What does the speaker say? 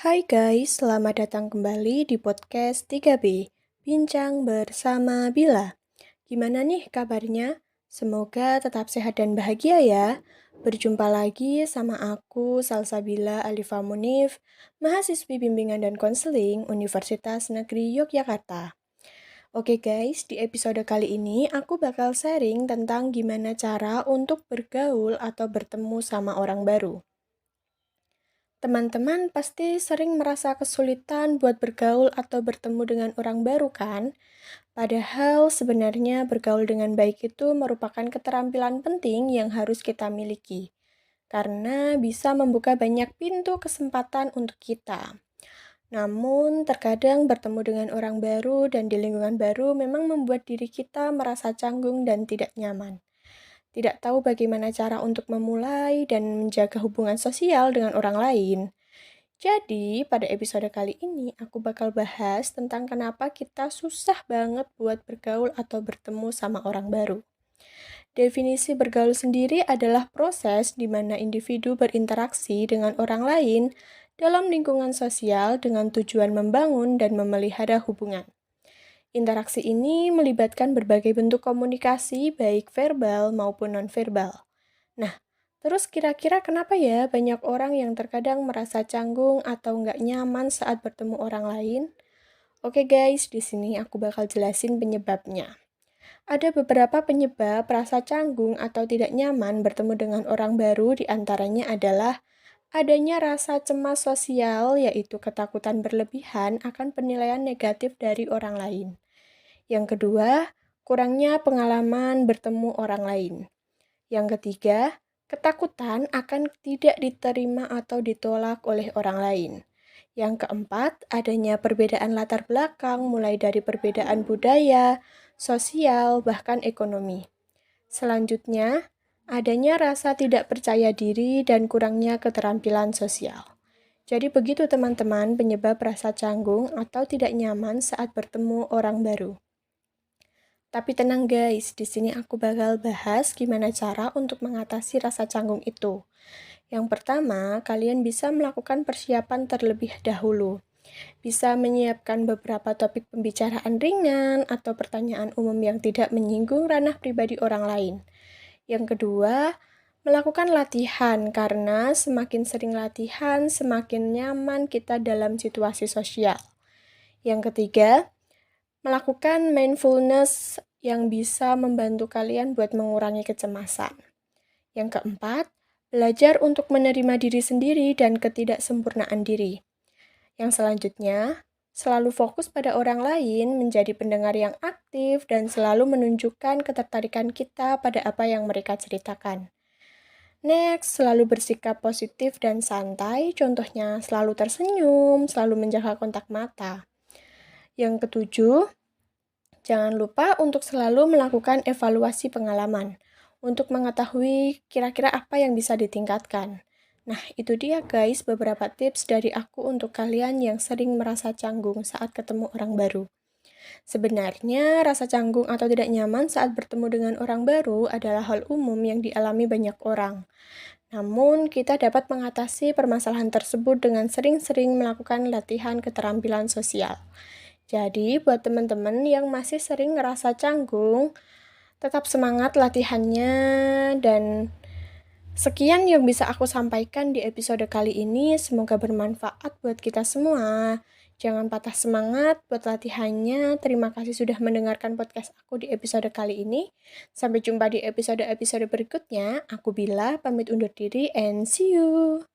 Hai guys, selamat datang kembali di podcast 3B, Bincang bersama Bila. Gimana nih kabarnya? Semoga tetap sehat dan bahagia ya. Berjumpa lagi sama aku, Salsabila Alifa Munif, mahasiswi bimbingan dan konseling Universitas Negeri Yogyakarta. Oke guys, di episode kali ini aku bakal sharing tentang gimana cara untuk bergaul atau bertemu sama orang baru. Teman-teman pasti sering merasa kesulitan buat bergaul atau bertemu dengan orang baru kan? Padahal sebenarnya bergaul dengan baik itu merupakan keterampilan penting yang harus kita miliki. Karena bisa membuka banyak pintu kesempatan untuk kita. Namun, terkadang bertemu dengan orang baru dan di lingkungan baru memang membuat diri kita merasa canggung dan tidak nyaman. Tidak tahu bagaimana cara untuk memulai dan menjaga hubungan sosial dengan orang lain. Jadi, pada episode kali ini aku bakal bahas tentang kenapa kita susah banget buat bergaul atau bertemu sama orang baru. Definisi bergaul sendiri adalah proses di mana individu berinteraksi dengan orang lain dalam lingkungan sosial dengan tujuan membangun dan memelihara hubungan. Interaksi ini melibatkan berbagai bentuk komunikasi, baik verbal maupun nonverbal. Nah, terus kira-kira kenapa ya banyak orang yang terkadang merasa canggung atau nggak nyaman saat bertemu orang lain? Oke guys, di sini aku bakal jelasin penyebabnya. Ada beberapa penyebab rasa canggung atau tidak nyaman bertemu dengan orang baru, di antaranya adalah adanya rasa cemas sosial, yaitu ketakutan berlebihan akan penilaian negatif dari orang lain. Yang kedua, kurangnya pengalaman bertemu orang lain. Yang ketiga, ketakutan akan tidak diterima atau ditolak oleh orang lain. Yang keempat, adanya perbedaan latar belakang mulai dari perbedaan budaya, sosial, bahkan ekonomi. Selanjutnya, adanya rasa tidak percaya diri dan kurangnya keterampilan sosial. Jadi begitu teman-teman penyebab rasa canggung atau tidak nyaman saat bertemu orang baru. Tapi tenang guys, di sini aku bakal bahas gimana cara untuk mengatasi rasa canggung itu. Yang pertama, kalian bisa melakukan persiapan terlebih dahulu. Bisa menyiapkan beberapa topik pembicaraan ringan atau pertanyaan umum yang tidak menyinggung ranah pribadi orang lain. Yang kedua, melakukan latihan karena semakin sering latihan, semakin nyaman kita dalam situasi sosial. Yang ketiga, melakukan mindfulness yang bisa membantu kalian buat mengurangi kecemasan. Yang keempat, belajar untuk menerima diri sendiri dan ketidaksempurnaan diri. Yang selanjutnya, selalu fokus pada orang lain, menjadi pendengar yang aktif, dan selalu menunjukkan ketertarikan kita pada apa yang mereka ceritakan. Next, selalu bersikap positif dan santai, contohnya selalu tersenyum, selalu menjaga kontak mata. Yang ketujuh, jangan lupa untuk selalu melakukan evaluasi pengalaman untuk mengetahui kira-kira apa yang bisa ditingkatkan. Nah, itu dia guys beberapa tips dari aku untuk kalian yang sering merasa canggung saat ketemu orang baru. Sebenarnya, rasa canggung atau tidak nyaman saat bertemu dengan orang baru adalah hal umum yang dialami banyak orang. Namun, kita dapat mengatasi permasalahan tersebut dengan sering-sering melakukan latihan keterampilan sosial. Jadi, buat teman-teman yang masih sering ngerasa canggung, tetap semangat latihannya dan sekian yang bisa aku sampaikan di episode kali ini. Semoga bermanfaat buat kita semua. Jangan patah semangat buat latihannya. Terima kasih sudah mendengarkan podcast aku di episode kali ini. Sampai jumpa di episode-episode berikutnya. Aku Bila, pamit undur diri and see you.